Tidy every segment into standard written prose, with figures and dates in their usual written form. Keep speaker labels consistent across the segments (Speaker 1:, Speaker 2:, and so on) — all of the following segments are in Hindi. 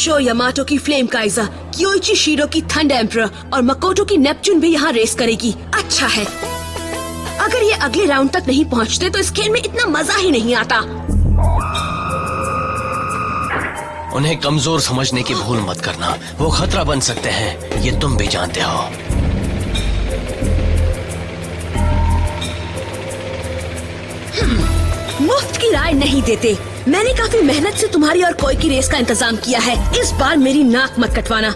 Speaker 1: शो यामाटो की फ्लेम काइजर, क्योइची शीरो की थंडर एम्परर और मकोटो की नेपच्यून भी यहाँ रेस करेगी। अच्छा है, अगर ये अगले राउंड तक नहीं पहुँचते तो इस खेल में इतना मजा ही नहीं आता।
Speaker 2: उन्हें कमजोर समझने की भूल मत करना, वो खतरा बन सकते हैं, ये तुम भी जानते हो।
Speaker 1: मुफ्त की राय नहीं देते। मैंने काफी मेहनत से तुम्हारी और कोई की रेस का इंतजाम किया है, इस बार मेरी नाक मत कटवाना।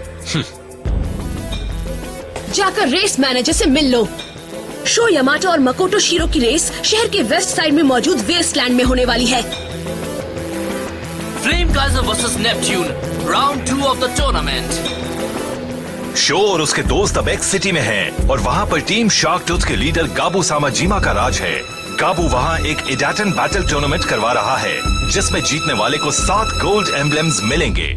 Speaker 1: जाकर रेस मैनेजर से मिल लो। शो यामाटो और मकोटो शीरो की रेस शहर के वेस्ट साइड में मौजूद वेस्टलैंड में होने वाली है।
Speaker 3: Flame Kaizer versus Neptune, round 2 of the tournament.
Speaker 4: Show और उसके दोस्त अब एक्स सिटी में हैं और वहाँ पर टीम शार्क टूथ के लीडर गाबू सामाजिमा का राज है। गाबू वहाँ एक इडाटन बैटल टूर्नामेंट करवा रहा है, जिसमें जीतने वाले को 7 गोल्ड एम्बलम्स मिलेंगे।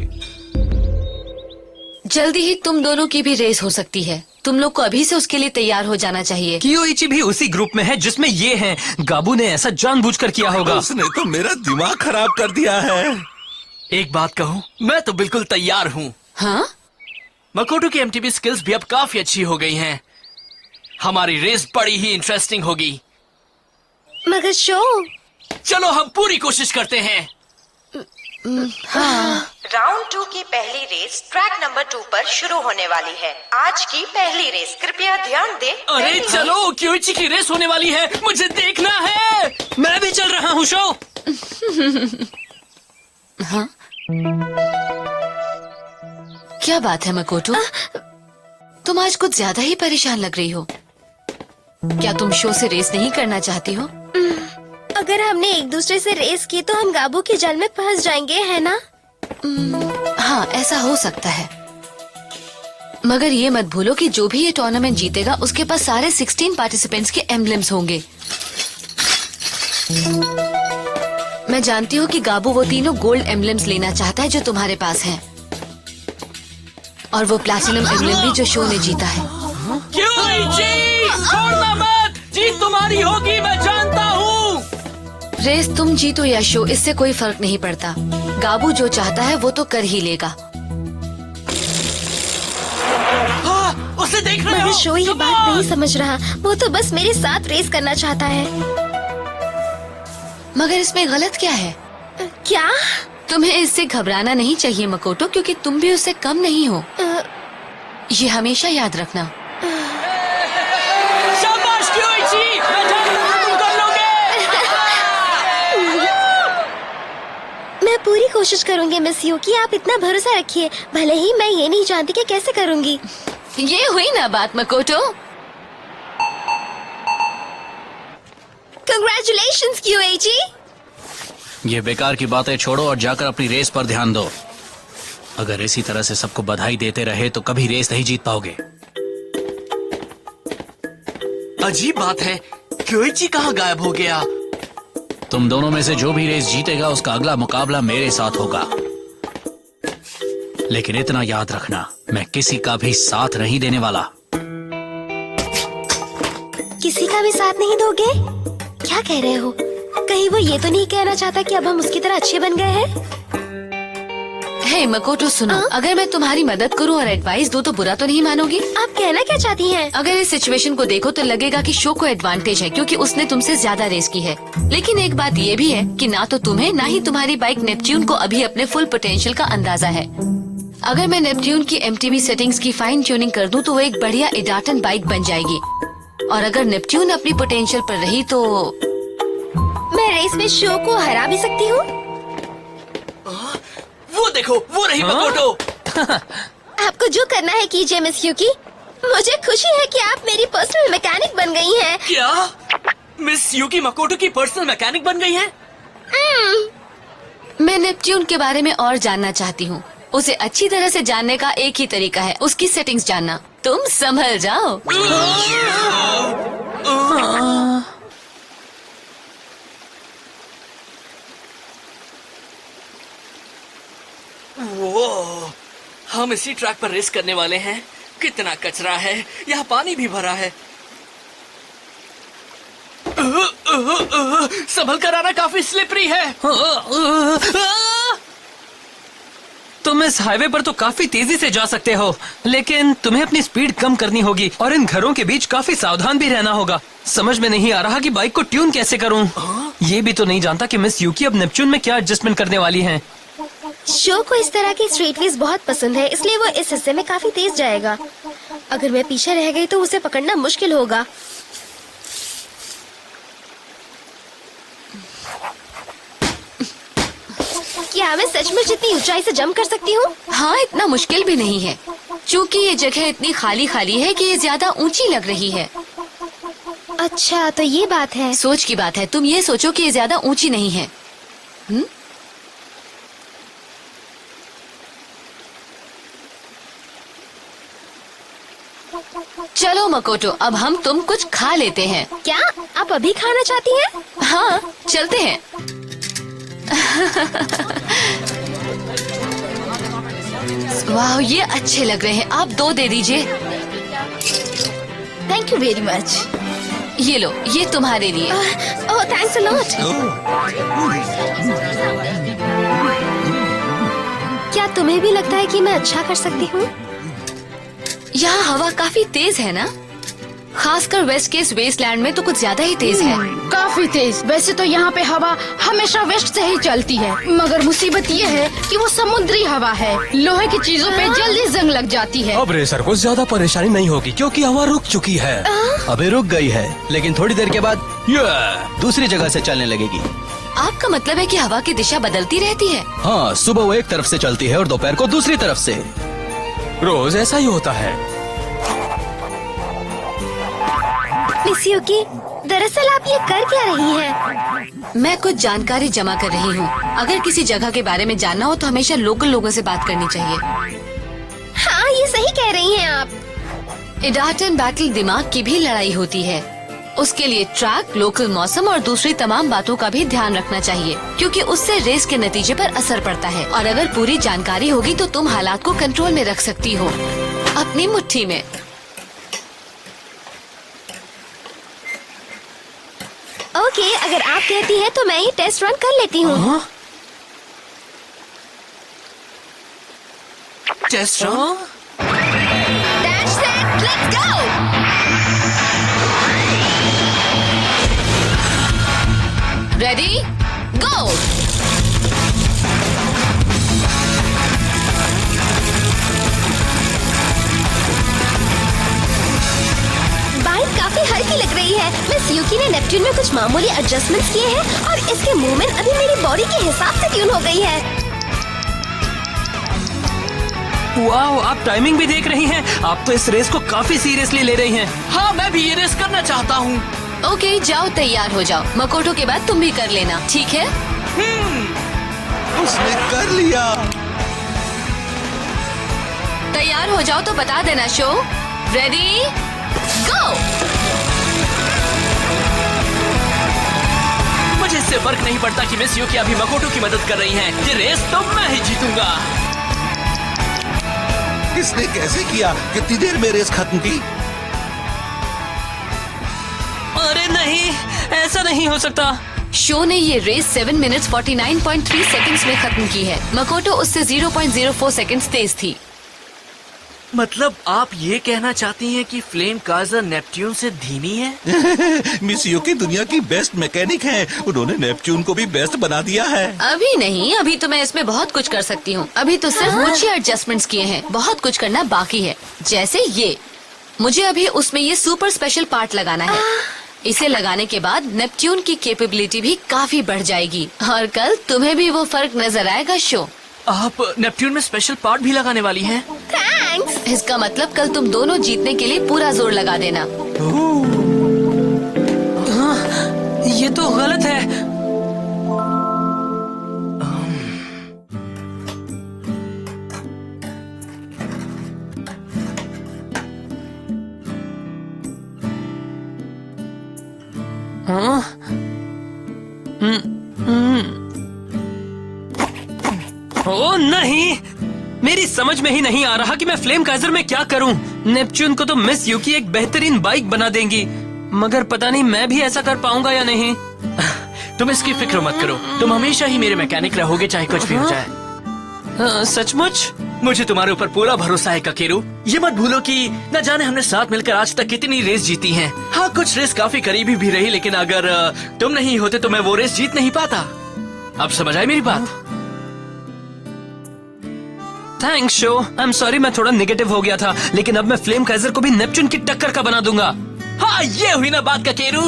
Speaker 5: जल्दी ही तुम दोनों की भी रेस हो सकती है, तुम लोग को अभी से उसके लिए तैयार हो जाना चाहिए।
Speaker 6: क्योइची भी उसी ग्रुप में है जिसमें ये हैं। गाबू ने ऐसा जानबूझकर किया होगा।
Speaker 7: उसने तो मेरा दिमाग खराब कर दिया है।
Speaker 3: एक बात कहूँ, मैं तो बिल्कुल तैयार हूँ।
Speaker 5: हाँ?
Speaker 3: मकोटो की एमटीबी स्किल्स भी अब काफी अच्छी हो गई हैं। हमारी रेस बड़ी ही इंटरेस्टिंग होगी।
Speaker 8: मगर शो,
Speaker 3: चलो हम पूरी कोशिश करते हैं।
Speaker 9: राउंड 2 की पहली रेस ट्रैक नंबर 2 पर शुरू होने वाली है। आज की पहली रेस, कृपया ध्यान दें।
Speaker 3: अरे चलो, क्योइची की रेस होने वाली है, मुझे देखना है।
Speaker 6: मैं भी चल रहा हूँ शो।
Speaker 5: हाँ? क्या बात है मकोटो, तुम आज कुछ ज्यादा ही परेशान लग रही हो। क्या तुम शो से रेस नहीं करना चाहती हो?
Speaker 8: अगर हमने एक दूसरे से रेस की तो हम गाबू के जाल में फंस जाएंगे, है ना?
Speaker 5: हाँ, ऐसा हो सकता है, मगर ये मत भूलो कि जो भी ये टूर्नामेंट जीतेगा उसके पास सारे 16 पार्टिसिपेंट्स के एम्बलम्स होंगे। मैं जानती हूँ कि गाबू वो तीनों गोल्ड एम्बलम्स लेना चाहता है जो तुम्हारे पास हैं, और वो प्लैटिनम एम्बलम भी जो शो ने जीता है।
Speaker 3: क्योइची, छोड़ना मत, जीत तुम्हारी होगी, मैं जानता हूँ।
Speaker 5: रेस तुम जीतो या शो, इससे कोई फर्क नहीं पड़ता। गाबू जो चाहता है वो तो कर ही लेगा।
Speaker 3: हाँ, उसे देख रहे हो?
Speaker 8: मगर शो ये बात नहीं समझ रहा, वो तो बस मेरे साथ रेस करना चाहता है।
Speaker 5: मगर इसमें गलत क्या है?
Speaker 8: क्या?
Speaker 5: तुम्हें इससे घबराना नहीं चाहिए मकोटो, क्योंकि तुम भी उससे कम नहीं हो। ये हमेशा याद रखना।
Speaker 3: शाबाश क्योइची, मैं जानता हूँ तुम कर लोगे।
Speaker 8: मैं पूरी कोशिश करूंगी मिस युकी, आप इतना भरोसा रखिए। भले ही मैं ये नहीं जानती कि कैसे करूंगी।
Speaker 5: ये हुई ना बात मकोटो।
Speaker 8: कंग्रेचुलेशंस क्यूएची।
Speaker 6: ये बेकार की बातें छोड़ो और जाकर अपनी रेस पर ध्यान दो। अगर इसी तरह से सबको बधाई देते रहे तो कभी रेस नहीं जीत पाओगे।
Speaker 3: अजीब बात है, क्योइची कहाँ गायब हो गया?
Speaker 6: तुम दोनों में से जो भी रेस जीतेगा उसका अगला मुकाबला मेरे साथ होगा। लेकिन इतना याद रखना, मैं किसी का भी साथ नहीं देने वाला।
Speaker 8: किसी का भी साथ नहीं दोगे? क्या कह रहे हो? कहीं वो ये तो नहीं कहना चाहता कि अब हम उसकी तरह अच्छे बन गए हैं?
Speaker 5: हे मकोटो सुनो, अगर मैं तुम्हारी मदद करूं और एडवाइस दूं तो बुरा तो नहीं मानोगी?
Speaker 8: आप कहना क्या चाहती हैं?
Speaker 5: अगर इस सिचुएशन को देखो तो लगेगा कि शो को एडवांटेज है क्योंकि उसने तुमसे ज्यादा रेस की है। लेकिन एक बात ये भी है कि ना तो तुम्हें ना ही तुम्हारी बाइक नेपच्यून को अभी अपने फुल पोटेंशियल का अंदाजा है। अगर मैं नेपच्यून की एमटीबी सेटिंग्स की फाइन ट्यूनिंग कर दूं तो वो एक बढ़िया इडाटन बाइक बन जाएगी, और अगर नेपच्यून अपनी पोटेंशियल पर रही तो
Speaker 8: मैं रेस में शो को हरा भी सकती हूँ।
Speaker 3: वो देखो, वो रही मकोटो।
Speaker 8: आपको जो करना है कीजिए मिस युकी। मुझे खुशी है कि आप मेरी पर्सनल मैकेनिक बन गई हैं।
Speaker 3: क्या? मिस युकी मकोटो की पर्सनल मैकेनिक बन गई हैं?
Speaker 5: मैं नेपच्यून के बारे में और जानना चाहती हूँ। उसे अच्छी तरह से जानने का एक ही तरीका है, उसकी सेटिंग्स जानना। तुम संभल जाओ।
Speaker 3: वो, हम इसी ट्रैक पर रेस करने वाले हैं। कितना कचरा है, यहाँ पानी भी भरा है। संभल कर आना, काफी स्लिपरी है।
Speaker 6: तुम इस हाईवे पर तो काफी तेजी से जा सकते हो, लेकिन तुम्हें अपनी स्पीड कम करनी होगी और इन घरों के बीच काफी सावधान भी रहना होगा। समझ में नहीं आ रहा कि बाइक को ट्यून कैसे करूं। ये भी तो नहीं जानता कि मिस यूकी अब नेपच्यून में क्या एडजस्टमेंट करने वाली हैं।
Speaker 8: शो को इस तरह की स्ट्रेटवेज बहुत पसंद है, इसलिए वो इस हिस्से में काफी तेज जाएगा। अगर मैं पीछे रह गई तो उसे पकड़ना मुश्किल होगा। क्या मैं सचमुच इतनी ऊंचाई से जंप कर सकती हूँ?
Speaker 5: हाँ, इतना मुश्किल भी नहीं है, क्योंकि ये जगह इतनी खाली खाली है कि ये ज्यादा ऊंची लग रही है।
Speaker 8: अच्छा, तो ये बात है।
Speaker 5: सोच की बात है। तुम ये सोचो कि ये ज्यादा ऊंची नहीं है। चलो मकोटो, अब हम तुम कुछ खा लेते हैं।
Speaker 8: क्या आप अभी खाना चाहती हैं?
Speaker 5: हाँ, चलते हैं। वाह, ये अच्छे लग रहे हैं। आप 2 दे दीजिए।
Speaker 8: Thank you very much.
Speaker 5: ये लो, ये तुम्हारे लिए।
Speaker 8: ओह, थैंक्स अ लॉट। क्या तुम्हें भी लगता है कि मैं अच्छा कर सकती हूँ?
Speaker 5: यहाँ हवा काफी तेज है ना? खासकर वेस्ट के इस वेस्टलैंड में तो कुछ ज्यादा ही तेज है।
Speaker 10: काफी तेज। वैसे तो यहाँ पे हवा हमेशा वेस्ट से ही चलती है, मगर मुसीबत ये है कि वो समुद्री हवा है। लोहे की चीजों पे जल्दी जंग लग जाती है।
Speaker 2: अब रेसर को ज्यादा परेशानी नहीं होगी क्योंकि हवा रुक चुकी है। अबे रुक गई है, लेकिन थोड़ी देर के बाद दूसरी जगह से चलने लगेगी।
Speaker 5: आपका मतलब है कि हवा की दिशा बदलती रहती है?
Speaker 2: हाँ, सुबह वो एक तरफ से चलती है और दोपहर को दूसरी तरफ से। रोज ऐसा ही होता है।
Speaker 8: मिस यूकी, दरअसल आप ये कर क्या रही हैं?
Speaker 5: मैं कुछ जानकारी जमा कर रही हूँ। अगर किसी जगह के बारे में जानना हो तो हमेशा लोकल लोगों से बात करनी चाहिए।
Speaker 8: हाँ, ये सही कह रही हैं आप।
Speaker 5: इडाटन बैटल दिमाग की भी लड़ाई होती है। उसके लिए ट्रैक, लोकल मौसम और दूसरी तमाम बातों का भी ध्यान रखना चाहिए, क्योंकि उससे रेस के नतीजे पर असर पड़ता है। और अगर पूरी जानकारी होगी तो तुम हालात को कंट्रोल में रख सकती हो, अपनी मुट्ठी में।
Speaker 8: ओके, अगर आप कहती हैं तो मैं ये टेस्ट रन कर लेती हूँ।
Speaker 3: Test run?
Speaker 8: That's it, let's go!
Speaker 5: Ready, go!
Speaker 8: Bike काफी हल्की लग रही है। मिस यूकी ने नेपच्यून में कुछ मामूली एडजस्टमेंट्स किए हैं और इसके मूवमेंट अभी मेरी बॉडी के हिसाब से ट्यून हो गई है।
Speaker 6: वाह, आप टाइमिंग भी देख रही हैं। आप तो इस रेस को काफी सीरियसली ले रही हैं।
Speaker 3: हाँ, मैं भी ये रेस करना चाहता हूँ।
Speaker 5: ओके, जाओ तैयार हो जाओ। मकोटो के बाद तुम भी कर लेना, ठीक है?
Speaker 7: उसने कर लिया।
Speaker 5: तैयार हो जाओ तो बता देना। शो रेडी, गो!
Speaker 3: मुझे इससे फर्क नहीं पड़ता कि मिस यूकी अभी मकोटो की मदद कर रही हैं। ये रेस तो मैं ही जीतूंगा।
Speaker 7: इसने कैसे किया? कितनी देर में रेस खत्म की?
Speaker 6: अरे नहीं, ऐसा नहीं हो सकता।
Speaker 5: शो ने ये रेस 7 मिनट्स 49.3 सेकंड्स में खत्म की है। मकोटो उससे 0.04 सेकंड्स तेज थी।
Speaker 3: मतलब आप ये कहना चाहती हैं कि फ्लेम काजर नेपच्यून से धीमी है?
Speaker 7: मिस यूकी दुनिया की बेस्ट मैकेनिक हैं। उन्होंने नेपच्यून को भी बेस्ट बना दिया है।
Speaker 5: अभी नहीं, अभी तो मैं इसमें बहुत कुछ कर सकती हूँ। अभी तो सिर्फ ऊंचे एडजस्टमेंट्स किए हैं, बहुत कुछ करना बाकी है। जैसे ये, मुझे अभी उसमें ये सुपर स्पेशल पार्ट लगाना है। इसे लगाने के बाद नेपच्यून की कैपेबिलिटी भी काफी बढ़ जाएगी और कल तुम्हें भी वो फर्क नजर आएगा। शो,
Speaker 3: आप नेपच्यून में स्पेशल पार्ट भी लगाने वाली हैं?
Speaker 8: थैंक्स।
Speaker 5: इसका मतलब कल तुम दोनों जीतने के लिए पूरा जोर लगा देना।
Speaker 6: ये तो गलत है। ओ नहीं, मेरी समझ में ही नहीं आ रहा कि मैं फ्लेम काइजर में क्या करूं। नेपच्यून को तो मिस यूकी एक बेहतरीन बाइक बना देंगी, मगर पता नहीं मैं भी ऐसा कर पाऊंगा या नहीं।
Speaker 3: तुम इसकी फिक्र मत करो, तुम हमेशा ही मेरे मैकेनिक रहोगे चाहे कुछ भी हो जाए।
Speaker 6: सचमुच?
Speaker 3: मुझे तुम्हारे ऊपर पूरा भरोसा है ककेरू। ये मत भूलो कि न जाने हमने साथ मिलकर आज तक कितनी रेस जीती हैं। हाँ, कुछ रेस काफी करीबी भी रही, लेकिन अगर तुम नहीं होते तो मैं वो रेस जीत नहीं पाता। अब समझ आई मेरी बात?
Speaker 6: Thanks show. I am sorry, मैं थोड़ा नेगेटिव हो गया था, लेकिन अब मैं फ्लेम काइजर को भी नेपच्यून की टक्कर का बना दूंगा।
Speaker 3: हाँ, ये हुई ना बात ककेरू।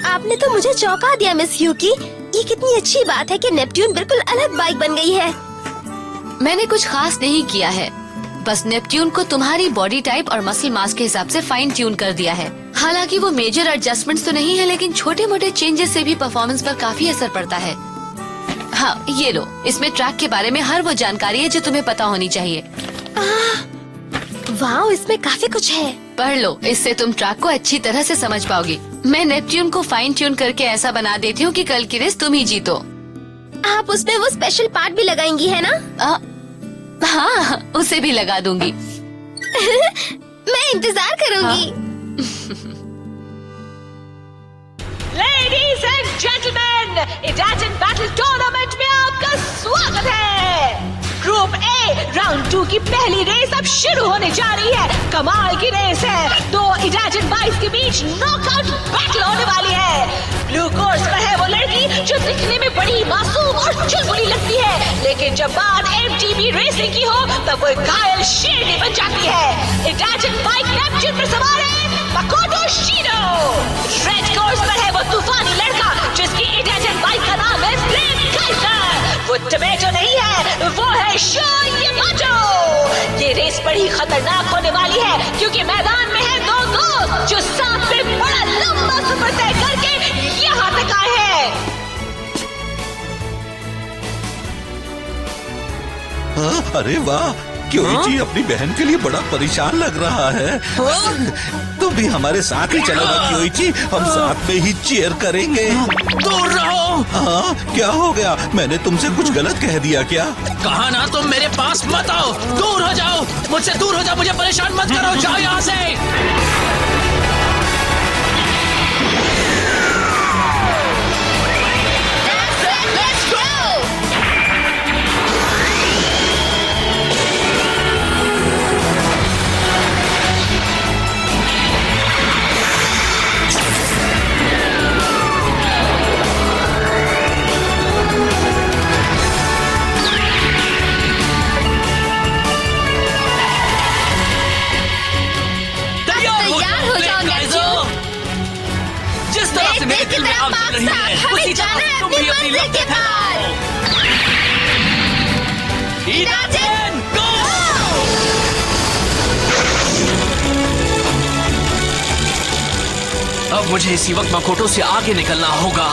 Speaker 8: आपने तो मुझे चौंका दिया मिस यूकी। ये कितनी अच्छी बात है कि नेपट्यून बिल्कुल अलग बाइक बन गई है।
Speaker 5: मैंने कुछ खास नहीं किया है, बस नेपट्यून को तुम्हारी बॉडी टाइप और मसल मास के हिसाब से फाइन ट्यून कर दिया है। हालांकि वो मेजर एडजस्टमेंट्स तो नहीं है, लेकिन छोटे मोटे चेंजेस से भी परफॉर्मेंस पर काफी असर पड़ता है। हाँ, ये लो, इसमें ट्रैक के बारे में हर वो जानकारी है जो तुम्हें पता होनी चाहिए।
Speaker 8: वाह, इसमें काफी कुछ है।
Speaker 5: पढ़ लो, इससे तुम ट्रैक को अच्छी तरह से समझ पाओगी। मैं नेपट्यून को फाइन ट्यून करके ऐसा बना देती हूँ कि कल की रेस तुम ही जीतो।
Speaker 8: आप उसमें वो स्पेशल पार्ट भी लगाएंगी है ना?
Speaker 5: हाँ, उसे भी लगा दूंगी।
Speaker 8: मैं इंतजार करूंगी।
Speaker 9: Ladies and gentleman, Idaten battle tournament में आपका स्वागत है। ग्रुप ए राउंड 2 की पहली रेस अब शुरू होने जा रही है। कमाल की रेस है। दो इडाटन बाइक्स के बीच नॉकआउट बैटल होने वाली है। ब्लू कोर्स पर है वो लड़की जो दिखने में बड़ी मासूम और चुलबुली लगती है, लेकिन जब बात एमटीबी रेसिंग की हो तब वो घायल शेरनी बन जाती है। इडाटन बाइक नेपच्यून पर सवार है मकोटो शिनो। रेड कोर्स पर है वो तूफानी लड़का जिसकी इडाटन बाइक का नाम है फ्लेम काइजर। वो टमेटो नहीं है, वो है शो यामाटो। ये रेस बड़ी खतरनाक होने वाली है क्योंकि मैदान में है दो दोस्त जो साथ में बड़ा लंबा सफर तय करके यहाँ तक आए हैं।
Speaker 7: अरे वाह, क्योंकि अपनी बहन के लिए बड़ा परेशान लग रहा है। तुम भी हमारे साथ ही चलो ना क्योंकि हम साथ में ही चीयर करेंगे।
Speaker 3: दूर रहो।
Speaker 7: हाँ, क्या हो गया? मैंने तुमसे कुछ गलत कह दिया क्या?
Speaker 3: कहा ना तुम मेरे पास मत आओ। दूर हो जाओ, मुझसे दूर हो जाओ, मुझे परेशान मत करो। जाओ यहाँ से। मेरे दिल में आग जल रही है, उसी तरह तुम भी अपनी लपटें फैलाओ। इडाटन, गो! अब मुझे इसी वक्त मकोटो से आगे निकलना होगा।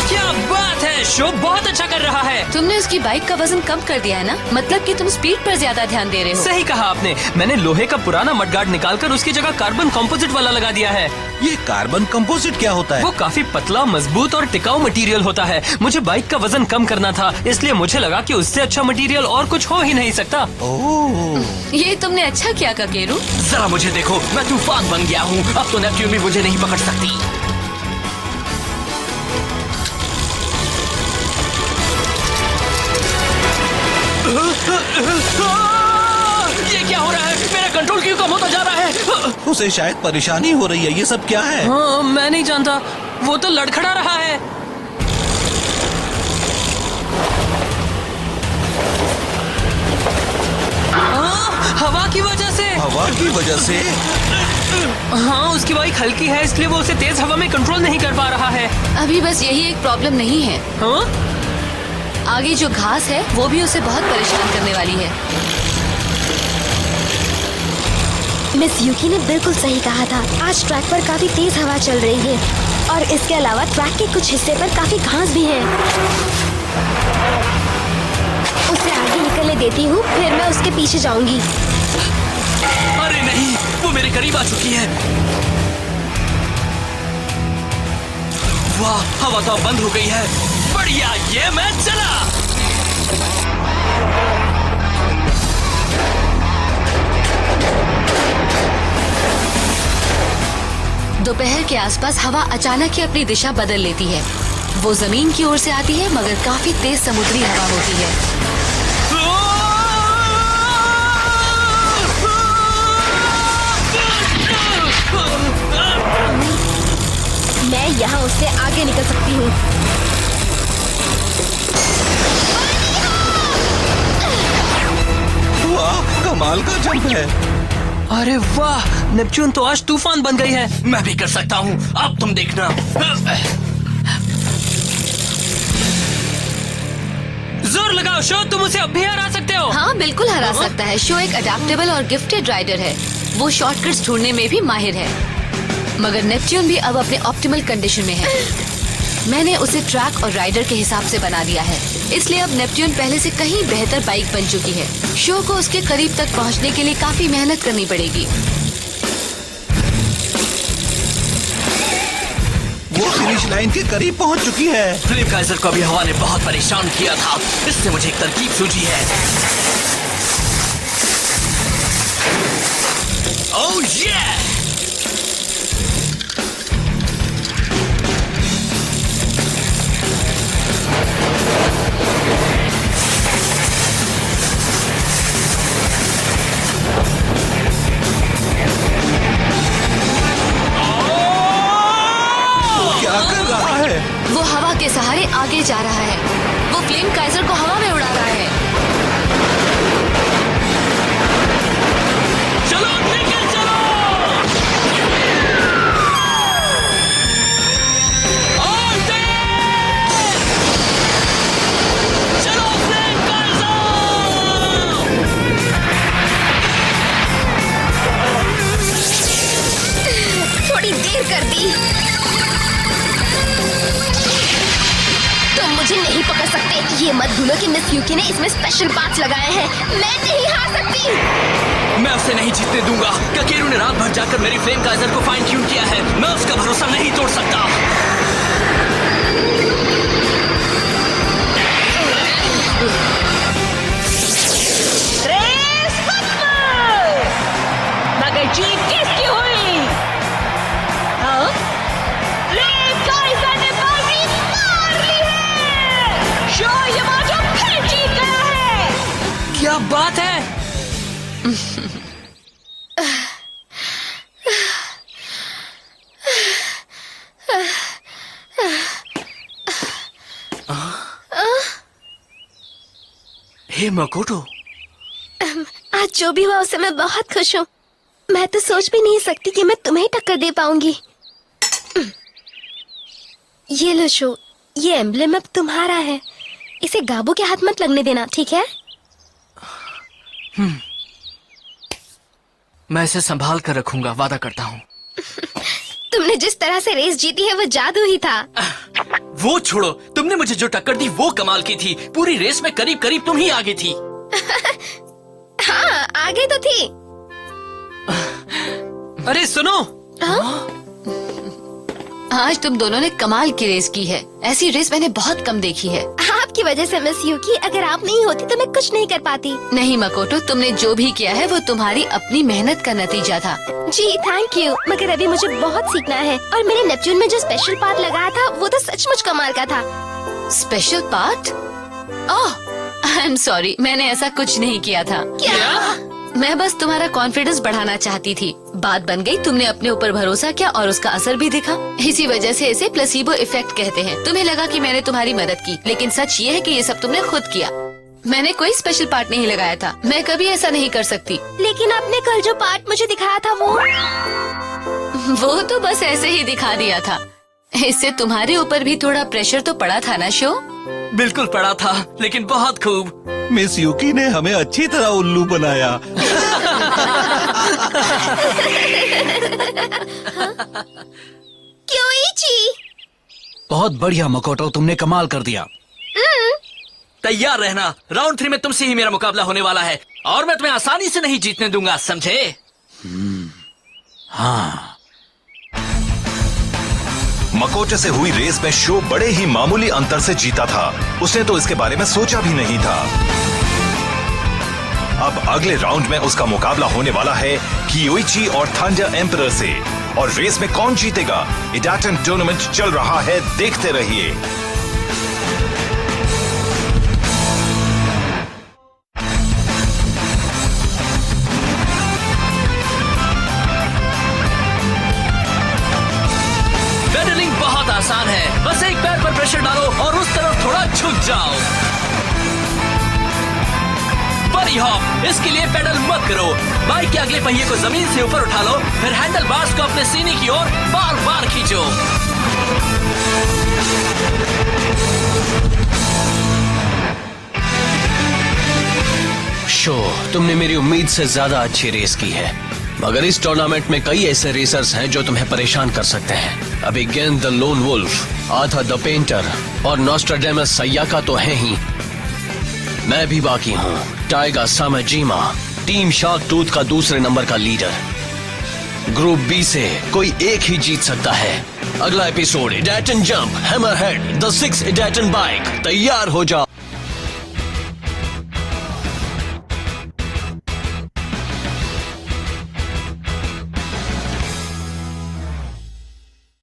Speaker 6: क्या बात है, शो बहुत अच्छा कर रहा है।
Speaker 5: तुमने उसकी बाइक का वजन कम कर दिया है ना? मतलब कि तुम स्पीड पर ज्यादा ध्यान दे रहे हो।
Speaker 6: सही कहा आपने। मैंने लोहे का पुराना मडगार्ड निकालकर उसकी जगह कार्बन कंपोजिट वाला लगा दिया है।
Speaker 7: ये कार्बन कंपोजिट क्या होता है?
Speaker 6: वो काफी पतला, मजबूत और टिकाऊ मटेरियल होता है। मुझे बाइक का वजन कम करना था, इसलिए मुझे लगा कि उससे अच्छा मटेरियल और कुछ हो ही नहीं सकता।
Speaker 7: ओह,
Speaker 5: ये तुमने अच्छा किया ककेरू।
Speaker 3: जरा मुझे देखो, मैं तूफान बन गया हूँ। अब तो नेपच्यून भी मुझे नहीं पकड़ सकती। ये क्या हो रहा है? मेरा कंट्रोल क्यों कम होता जा रहा है?
Speaker 7: उसे शायद परेशानी हो रही है। ये सब क्या है?
Speaker 6: हाँ, मैं नहीं जानता। वो तो लड़खड़ा रहा है। हवा की वजह से।
Speaker 7: हवा की वजह से?
Speaker 6: हाँ, उसकी बाइक हल्की है, इसलिए वो उसे तेज हवा में कंट्रोल नहीं कर पा रहा है।
Speaker 5: अभी बस यही एक प्रॉब्लम नहीं है।
Speaker 6: हाँ?
Speaker 5: आगे जो घास है वो भी उसे बहुत परेशान करने वाली है।
Speaker 8: मिस यूकी ने बिल्कुल सही कहा था। आज ट्रैक पर काफी तेज हवा चल रही है और इसके अलावा ट्रैक के कुछ हिस्से पर काफी घास भी है। उसे आगे निकलने देती हूँ, फिर मैं उसके पीछे जाऊंगी।
Speaker 3: अरे नहीं, वो मेरे करीब आ चुकी है। वाह, हवा तो बंद हो गई है। बढ़िया, ये मैं चला।
Speaker 5: दोपहर के आसपास हवा अचानक ही अपनी दिशा बदल लेती है। वो जमीन की ओर से आती है, मगर काफी तेज समुद्री हवा होती है।
Speaker 8: मैं यहाँ उससे आगे निकल सकती हूँ।
Speaker 7: वाह, कमाल का जंप है।
Speaker 6: अरे वाह, नेपच्यून तो आज तूफान बन गई है।
Speaker 3: मैं भी कर सकता हूँ, अब तुम देखना।
Speaker 6: जोर लगाओ शो, तुम उसे अब भी हरा सकते हो।
Speaker 5: हाँ, बिल्कुल हरा सकता है। शो एक अडेप्टेबल और गिफ्टेड राइडर है। वो शॉर्टकट्स ढूंढने में भी माहिर है, मगर नेपच्यून भी अब अपने ऑप्टिमल कंडीशन में है। मैंने उसे ट्रैक और राइडर के हिसाब से बना दिया है, इसलिए अब नेपच्यून पहले से कहीं बेहतर बाइक बन चुकी है। शो को उसके करीब तक पहुंचने के लिए काफी मेहनत करनी पड़ेगी।
Speaker 7: वो फिनिश लाइन के करीब पहुंच चुकी है।
Speaker 3: फ्लेम काइजर को अभी हवा ने बहुत परेशान किया था, इससे मुझे एक तरकीब सूझी है। ओह ये!
Speaker 7: क्या कर रहा है?
Speaker 5: वो हवा के सहारे आगे जा रहा है। वो फ्लेम काइजर को हवा में उड़ा रहा है।
Speaker 3: चलो निकल चलो! और तेज! चलो फ्लेम काइजर!
Speaker 8: थोड़ी देर कर दी। तुम मुझे नहीं पकड़ सकते। ये मत भूलो कि मिस यूकी ने इसमें स्पेशल पार्ट्स लगाए हैं। मैं नहीं हार सकती।
Speaker 3: मैं उसे नहीं जीतने दूंगा। काकेरू ने रात भर जाकर मेरी फ्लेम काइजर को फाइन ट्यून किया है। मैं उसका भरोसा नहीं तोड़ सकता।
Speaker 9: रेस खत्म। मगर जीत किसकी हुई? हाँ? फ्लेम काइजर ने बाजी मार ली है। शो यमाटो फिर जीत गया है।
Speaker 6: क्या बात है।
Speaker 3: हे मकोटो,
Speaker 8: आज जो भी हुआ उससे मैं बहुत खुश हूँ। मैं तो सोच भी नहीं सकती कि मैं तुम्हें टक्कर दे पाऊंगी। ये लो शो, ये एम्ब्लेम अब तुम्हारा है। इसे गाबू के हाथ मत लगने देना, ठीक है?
Speaker 3: मैं इसे संभाल कर रखूंगा, वादा करता हूँ।
Speaker 8: तुमने जिस तरह से रेस जीती है वो जादू ही था।
Speaker 3: वो छोड़ो, तुमने मुझे जो टक्कर दी वो कमाल की थी। पूरी रेस में करीब करीब तुम ही आगे थी।
Speaker 8: हाँ, आगे तो थी।
Speaker 6: अरे सुनो,
Speaker 5: आज तुम दोनों ने कमाल की रेस की है। ऐसी रेस मैंने बहुत कम देखी है।
Speaker 8: आपकी वजह से मिस यूकी, अगर आप नहीं होती तो मैं कुछ नहीं कर पाती।
Speaker 5: नहीं मकोटो, तुमने जो भी किया है वो तुम्हारी अपनी मेहनत का नतीजा था।
Speaker 8: जी थैंक यू, मगर अभी मुझे बहुत सीखना है। और मेरे नेपच्यून में जो स्पेशल पार्ट लगाया था वो तो सचमुच कमाल का था।
Speaker 5: Special part? Oh, I am sorry, मैंने ऐसा कुछ नहीं किया था।
Speaker 8: क्या?
Speaker 5: मैं बस तुम्हारा कॉन्फिडेंस बढ़ाना चाहती थी। बात बन गई, तुमने अपने ऊपर भरोसा किया और उसका असर भी दिखा। इसी वजह से इसे प्लेसिबो इफेक्ट कहते हैं। तुम्हें लगा कि मैंने तुम्हारी मदद की, लेकिन सच ये है कि ये सब तुमने खुद किया। मैंने कोई स्पेशल पार्ट नहीं लगाया था। मैं कभी ऐसा नहीं कर सकती।
Speaker 8: लेकिन आपने कल जो पार्ट मुझे दिखाया था
Speaker 5: वो तो बस ऐसे ही दिखा दिया था। इससे तुम्हारे ऊपर भी थोड़ा प्रेशर तो पड़ा था ना शो?
Speaker 3: बिल्कुल पड़ा था, लेकिन बहुत खूब।
Speaker 7: मिस यूकी ने हमें अच्छी तरह उल्लू बनाया।
Speaker 8: क्योइची?
Speaker 2: बहुत बढ़िया मकोटो, तुमने कमाल कर दिया।
Speaker 3: तैयार रहना, राउंड 3 में तुमसे ही मेरा मुकाबला होने वाला है और मैं तुम्हें आसानी से नहीं जीतने दूंगा, समझे?
Speaker 2: हाँ।
Speaker 4: मकोटो से हुई रेस में शो बड़े ही मामूली अंतर से जीता था। उसने तो इसके बारे में सोचा भी नहीं था। अब अगले राउंड में उसका मुकाबला होने वाला है कियोइची और थंडर एम्परर से। और रेस में कौन जीतेगा, इडाटन टूर्नामेंट चल रहा है, देखते रहिए।
Speaker 3: पेडलिंग बहुत आसान है, बस एक पैर पर प्रेशर डालो और उस तरफ थोड़ा झुक जाओ। बड़ी हॉप, इसके लिए पेडल मत करो। बाइक के अगले पहिए को जमीन से ऊपर उठा लो, फिर हैंडल बार्स को अपने सीने की ओर बार बार खींचो।
Speaker 2: शो, तुमने मेरी उम्मीद से ज्यादा अच्छी रेस की है, मगर इस टूर्नामेंट में कई ऐसे रेसर्स हैं जो तुम्हें परेशान कर सकते हैं। अभी गेंद द लोन वुल्फ, आथा द पेंटर और नॉस्ट्राडेमस सैयाका तो है ही, मैं भी बाकी हूँ। टाइगर सामाजिमा, टीम शार्क टूथ का दूसरे नंबर का लीडर। ग्रुप बी से कोई एक ही जीत सकता है। अगला episode Idaten jump, hammerhead, the 6 Idaten bike, तैयार हो जाओ।